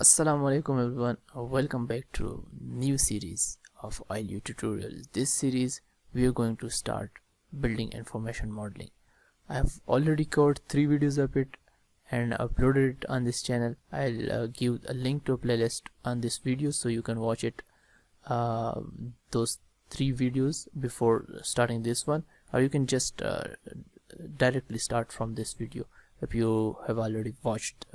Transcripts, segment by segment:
Assalamu alaikum everyone, welcome back to new series of ILU Tutorials. This series we are going to start building information modeling. I have already covered 3 videos of it and uploaded it on this channel. I'll give a link to a playlist on this video so you can watch it, those 3 videos before starting this one, or you can just directly start from this video if you have already watched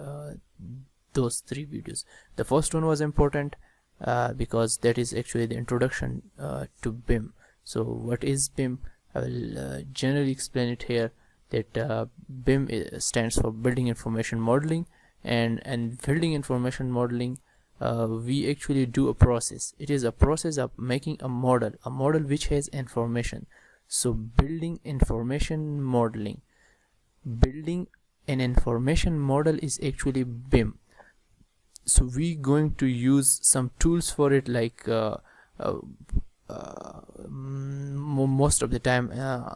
those 3 videos. The first one was important because that is actually the introduction to BIM. So what is BIM? I will generally explain it here, that BIM stands for Building Information Modeling, and building information modeling, we actually do a process. It is a process of making a model which has information. So building information modeling, building an information model is actually BIM. So we going to use some tools for it, like most of the time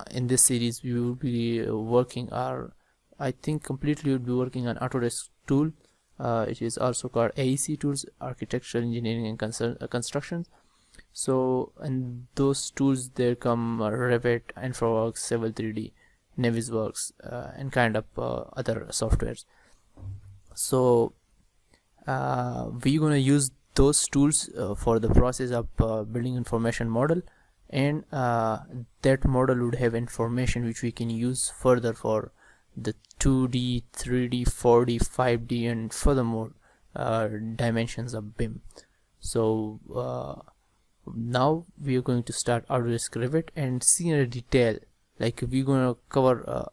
in this series we will be working, or I think completely will be working on Autodesk tool. It is also called AEC tools, architectural engineering and construction. So in those tools there come Revit, InfraWorks, Civil 3D, Navisworks, and kind of other softwares. So we're gonna use those tools for the process of building information model, and that model would have information which we can use further for the 2D, 3D, 4D, 5D, and furthermore dimensions of BIM. So now we are going to start Autodesk Revit and see in detail, like we're going to cover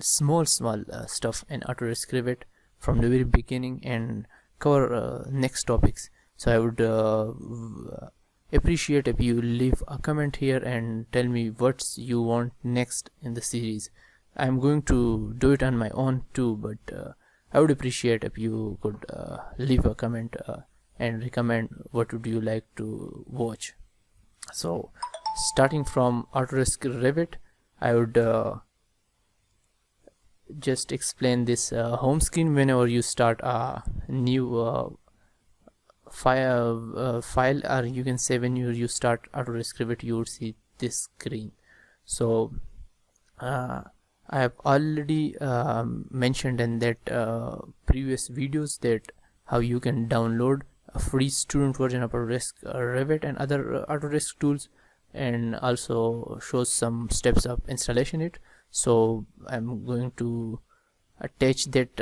small stuff in Autodesk Revit from the very beginning and cover next topics. So I would appreciate if you leave a comment here and tell me what you want next in the series. I'm going to do it on my own too, but I would appreciate if you could leave a comment and recommend what would you like to watch. So starting from Autodesk Revit, I would just explain this home screen. Whenever you start a new file, or you can say when you start Autodesk Revit, you would see this screen. So I have already mentioned in that previous videos that how you can download a free student version of Autodesk Revit and other Autodesk tools, and also shows some steps of installation it. So I'm going to attach that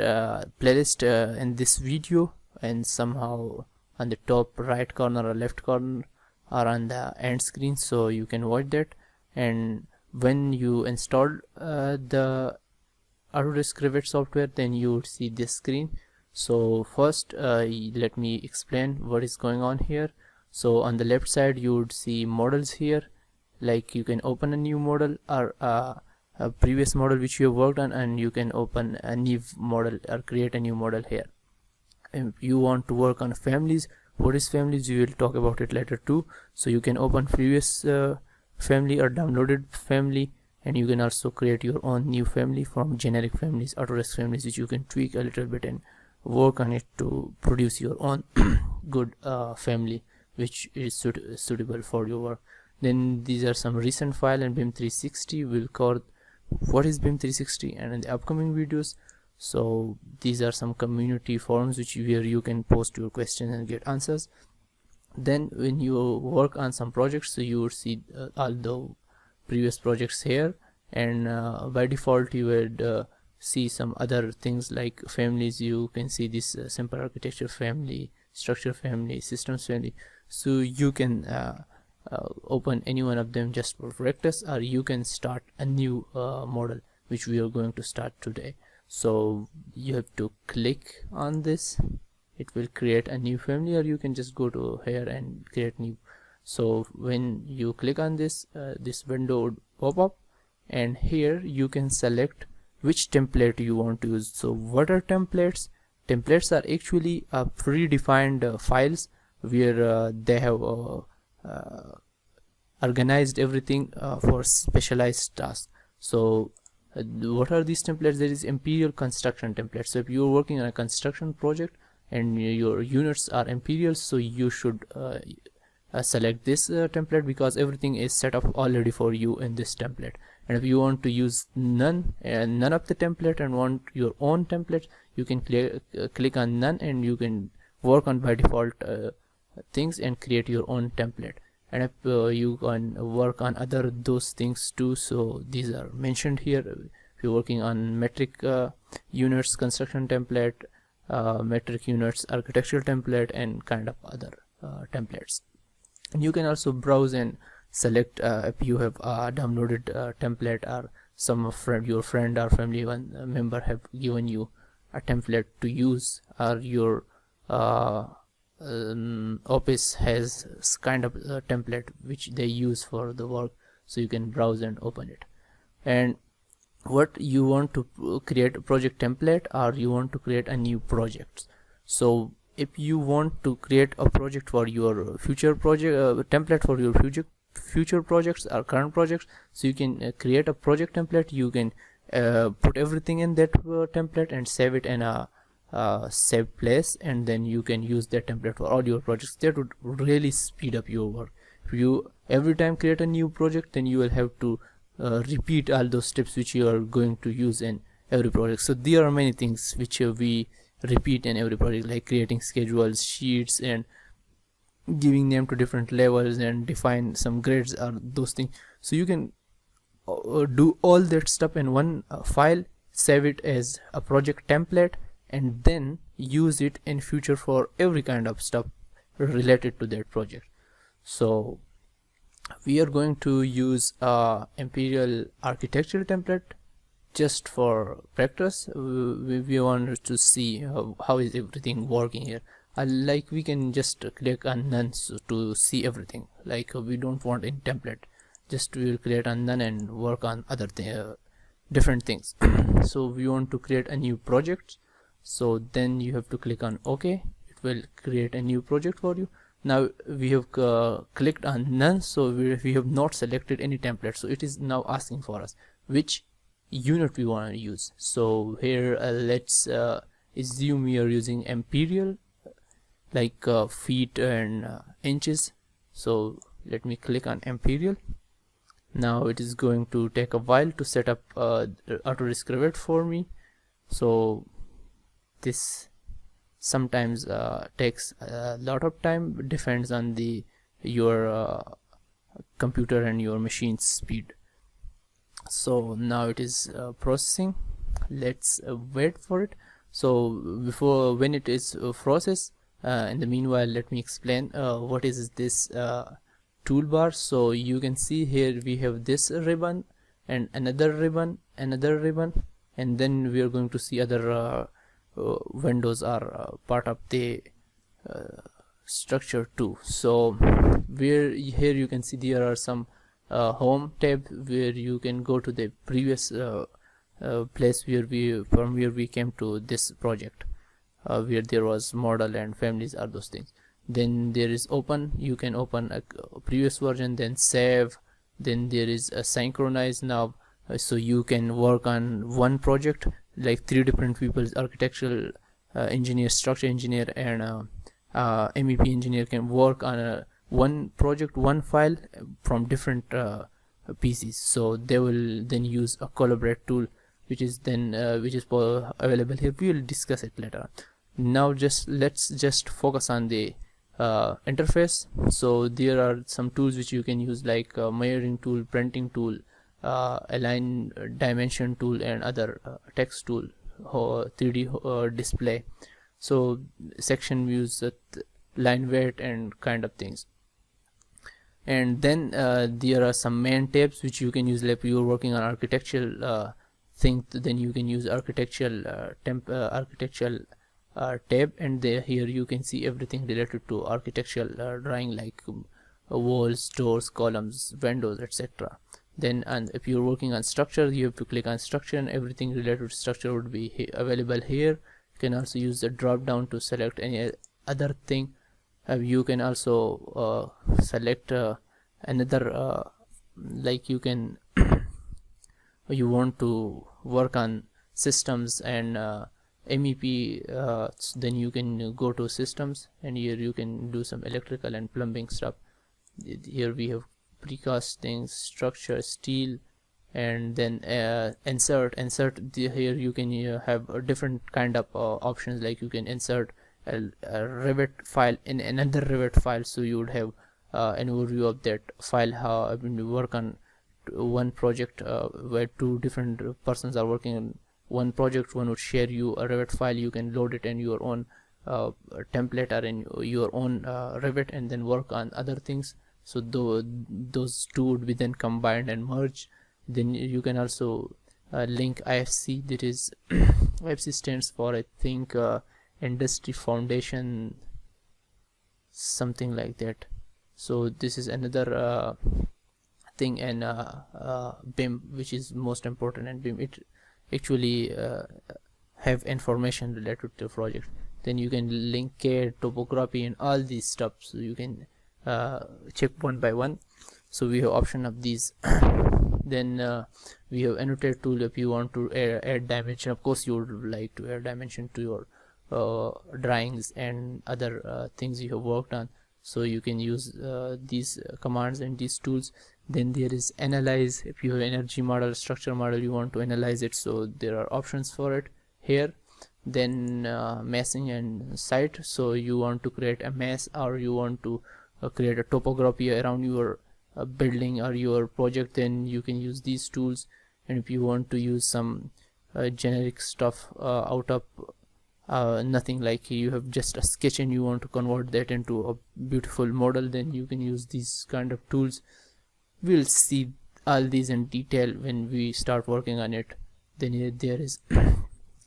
playlist in this video, and somehow on the top right corner or left corner or on the end screen, so you can watch that. And when you install the Autodesk Revit software, then you would see this screen. So first let me explain what is going on here. So on the left side you would see models here, like you can open a new model or a previous model which you have worked on, and you can open a new model or create a new model here. If you want to work on families, what is families, we will talk about it later too. So you can open previous family or downloaded family, and you can also create your own new family from generic families, Autodesk families, which you can tweak a little bit and work on it to produce your own good family which is suitable for your work. Then these are some recent file in BIM 360. We'll cover what is BIM 360 and in the upcoming videos. So these are some community forums where you can post your questions and get answers. Then when you work on some projects, so you will see all the previous projects here, and by default you would see some other things like families. You can see this simple architecture family, structure family, systems family. So you can open any one of them just for practice, or you can start a new model which we are going to start today. So you have to click on this, it will create a new family, or you can just go to here and create new. So when you click on this, this window would pop up, and here you can select which template you want to use. So what are templates? Templates are actually predefined files where they have organized everything for specialized tasks. So what are these templates? There is imperial construction templates. So if you're working on a construction project and your units are imperial, so you should select this template, because everything is set up already for you in this template. And if you want to use none of the template and want your own template, you can click on none, and you can work on by default things and create your own template. And if you can work on other those things too, so these are mentioned here. If you're working on metric units construction template, metric units architectural template, and kind of other templates. And you can also browse and select if you have downloaded template, or some of your friend or family member have given you a template to use, or your office has kind of a template which they use for the work, so you can browse and open it. And what you want to create a project template, or you want to create a new project. So if you want to create a project for your future project, template for your future projects or current projects, so you can create a project template. You can put everything in that template and save it in a saved place, and then you can use that template for all your projects. That would really speed up your work. If you every time create a new project, then you will have to repeat all those steps which you are going to use in every project. So there are many things which we repeat in every project, like creating schedules, sheets, and giving them to different levels, and define some grids or those things. So you can do all that stuff in one file, save it as a project template, and then use it in future for every kind of stuff related to that project. So we are going to use imperial architectural template just for practice. We want to see how is everything working here. Like we can just click on none to see everything. Like we don't want in template, just we will create on none and work on other different things. So we want to create a new project, so then you have to click on OK. It will create a new project for you. Now we have clicked on none, so we have not selected any template, so it is now asking for us which unit we want to use. So here let's assume we are using imperial, like feet and inches. So let me click on imperial. Now it is going to take a while to set up Autodesk Revit for me, so this sometimes takes a lot of time, depends on your computer and your machine's speed. So now it is processing. Let's wait for it. So before when it is processed, in the meanwhile, let me explain what is this toolbar. So you can see here we have this ribbon and another ribbon, and then we are going to see other windows are part of the structure too. So here you can see there are some home tab where you can go to the previous place from where we came to this project, where there was model and families are those things. Then there is open, you can open a previous version, then save, then there is a synchronize now, so you can work on one project, like 3 different people, architectural engineer, structure engineer, and MEP engineer can work on one project, one file from different PCs. So they will then use a collaborate tool, which is available here. We will discuss it later. Now let's just focus on the interface. So there are some tools which you can use, like mirroring tool, printing tool, align dimension tool, and other text tool, 3D display, so section views, line weight, and kind of things. And then there are some main tabs which you can use, like if you're working on architectural thing, then you can use architectural tab, and here you can see everything related to architectural drawing, like walls, doors, columns, windows, etc. Then, and if you're working on structure, you have to click on structure, and everything related to structure would be available here. You can also use the drop down to select any other thing. You can also select another, like you want to work on systems and MEP, then you can go to systems, and here you can do some electrical and plumbing stuff. Here we have precast things, structure, steel, and then insert. Here you can have a different kind of options, like you can insert a Revit file in another Revit file, so you would have an overview of that file, how you work on one project where two different persons are working on one project. One would share you a Revit file, you can load it in your own template or in your own Revit, and then work on other things. So those two would be then combined and merged. Then you can also link IFC, that is IFC stands for, I think, Industry Foundation, something like that. So this is another thing, and BIM, which is most important, and BIM it actually have information related to the project. Then you can link CAD, topography, and all these stuff, so you can check one by one. So we have option of these. Then we have annotate tool. If you want to add dimension, of course you would like to add dimension to your drawings and other things you have worked on, so you can use these commands and these tools. Then there is analyze. If you have energy model, structure model, you want to analyze it, so there are options for it here. Then massing and site, so you want to create a mass, or you want to create a topography around your building or your project, then you can use these tools. And if you want to use some generic stuff out of nothing, like you have just a sketch and you want to convert that into a beautiful model, then you can use these kind of tools. We'll see all these in detail when we start working on it. Then there is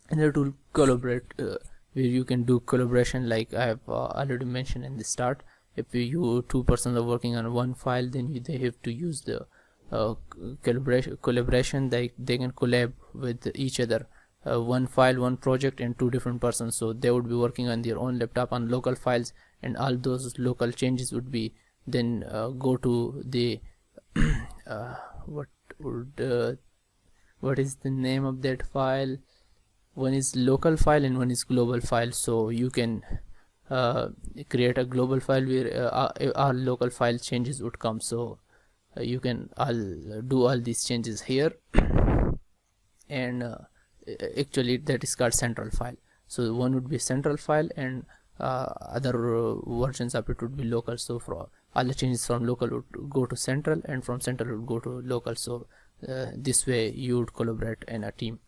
another tool, collaborate, where you can do collaboration, like I have already mentioned in the start. If you two persons are working on one file, then they have to use the collaboration. They can collab with each other, one file, one project, and two different persons. So they would be working on their own laptop on local files, and all those local changes would be then go to the what is the name of that file? One is local file and one is global file. So you can create a global file where our local file changes would come. So you can do all these changes here, and actually that is called central file. So one would be central file, and other versions of it would be local. So for all the changes from local would go to central, and from central would go to local. So this way you would collaborate in a team.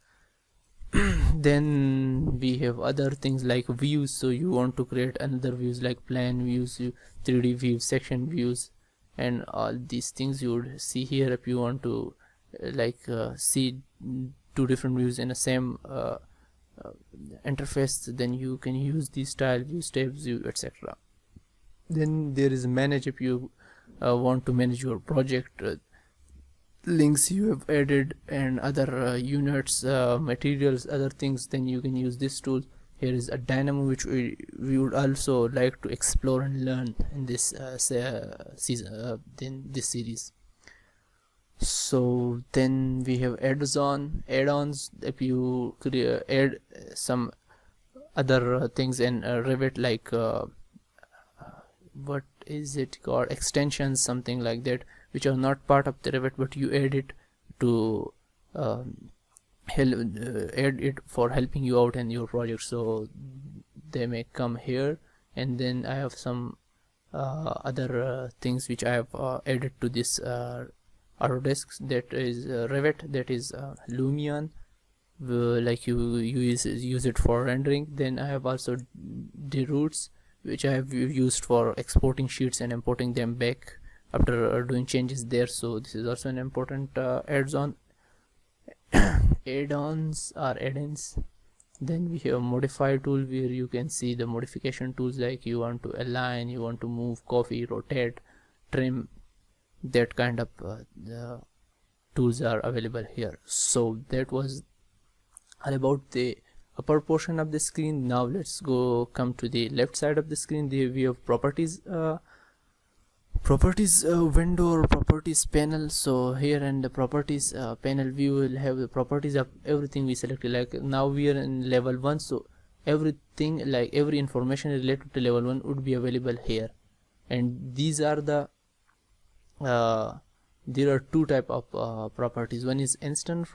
Then we have other things like views. So you want to create another views, like plan views, 3D views, section views, and all these things you would see here. If you want to see two different views in the same interface, then you can use these style views, tabs view, etc. Then there is manage. If you want to manage your project, links you have added, and other units, materials, other things, then you can use this tool. Here is a dynamo, which we would also like to explore and learn in this series. So then we have add-ons. If you could add some other things in Revit, like what is it called, extensions, something like that, which are not part of the Revit, but you add it to add it for helping you out in your project. So they may come here. And then I have some other things which I have added to this Autodesk, that is Revit, that is Lumion, like you use it for rendering. Then I have also the roots, which I have used for exporting sheets and importing them back after doing changes there. So this is also an important add-on. Add-ons or add-ins. Then we have modify tool, where you can see the modification tools, like you want to align, you want to move, copy, rotate, trim, that kind of tools are available here. So that was all about the upper portion of the screen. Now let's come to the left side of the screen. There we have properties properties window or properties panel. So here in the properties panel, we will have the properties of everything we selected. Like now we are in level 1, so everything, like every information related to level 1 would be available here. And these are the there are two type of properties. One is instant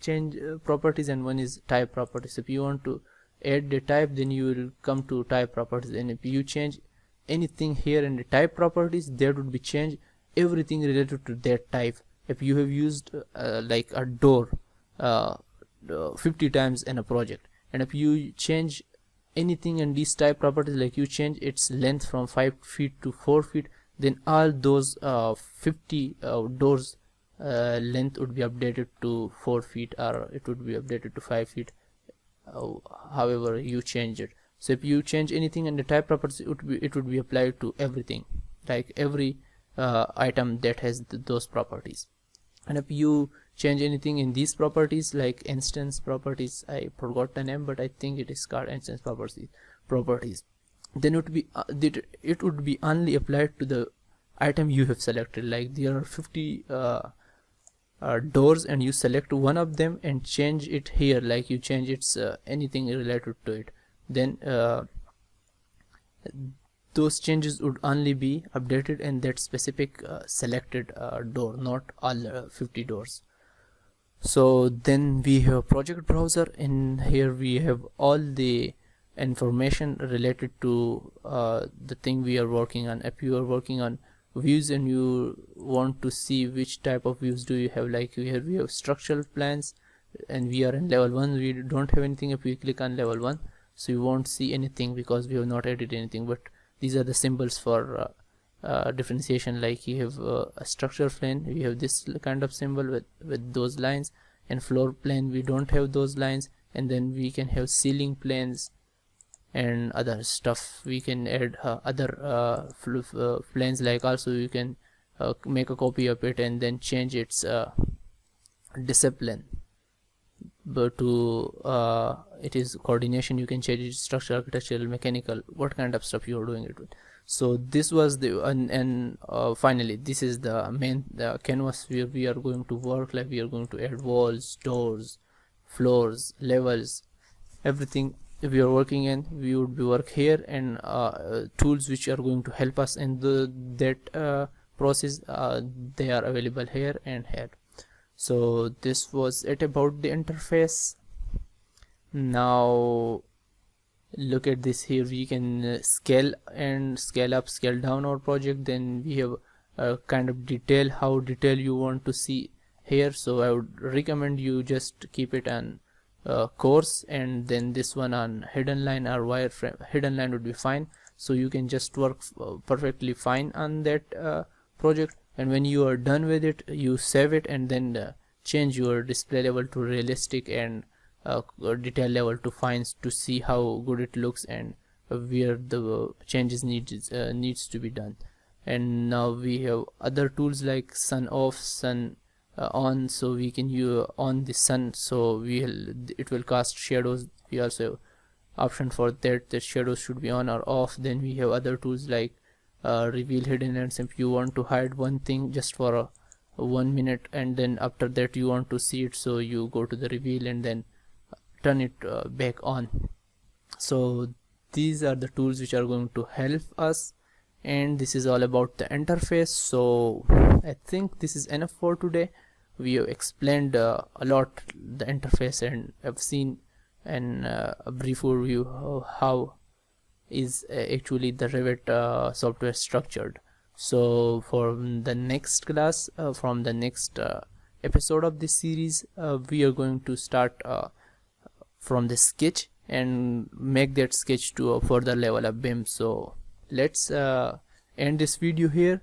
change properties, and one is type properties. If you want to add the type, then you will come to type properties, and if you change anything here in the type properties, there would be change everything related to that type. If you have used like a door 50 times in a project, and if you change anything in these type properties, like you change its length from 5 feet to 4 feet, then all those 50 doors length would be updated to 4 feet, or it would be updated to 5 feet, however you change it. So if you change anything in the type properties, it would be applied to everything, like every item that has those properties. And if you change anything in these properties, like instance properties, I forgot the name, but I think it is called instance properties, then it would be only applied to the item you have selected. Like there are 50 doors, and you select one of them and change it here, like you change its anything related to it, then those changes would only be updated in that specific selected door, not all 50 doors. So then we have project browser. In here we have all the information related to the thing we are working on. If you are working on views and you want to see which type of views do you have, like we have structural plans, and we are in level 1, we don't have anything. If we click on level 1, so you won't see anything because we have not added anything, but these are the symbols for differentiation. Like you have a structure plane, we have this kind of symbol with those lines, and floor plane we don't have those lines. And then we can have ceiling planes and other stuff. We can add other planes, like also you can make a copy of it and then change its discipline, but to it is coordination. You can change it structural, architectural, mechanical, what kind of stuff you are doing it with. So this was the and finally this is the main canvas where we are going to work. Like we are going to add walls, doors, floors, levels, everything we are working in. We would be work here, and tools which are going to help us in that process, they are available here and here. So this was it about the interface. Now look at this. Here we can scale and scale up, scale down our project. Then we have a kind of detail, how detail you want to see here. So I would recommend you just keep it on coarse, and then this one on hidden line or wireframe. Hidden line would be fine, so you can just work perfectly fine on that project. And when you are done with it, you save it, and then change your display level to realistic and detail level to fine, to see how good it looks and where the changes needs to be done. And now we have other tools like sun off, sun on, so we can use on the sun, so it will cast shadows. We also have option for that the shadows should be on or off. Then we have other tools like reveal hidden ends. If you want to hide one thing just for 1 minute, and then after that you want to see it, so you go to the reveal and then turn it back on. So these are the tools which are going to help us, and this is all about the interface. So I think this is enough for today. We have explained a lot the interface, and I've seen in a brief overview of how is actually the Revit software structured. So for the next class, from the next episode of this series, we are going to start from the sketch and make that sketch to a further level of BIM. So let's end this video here.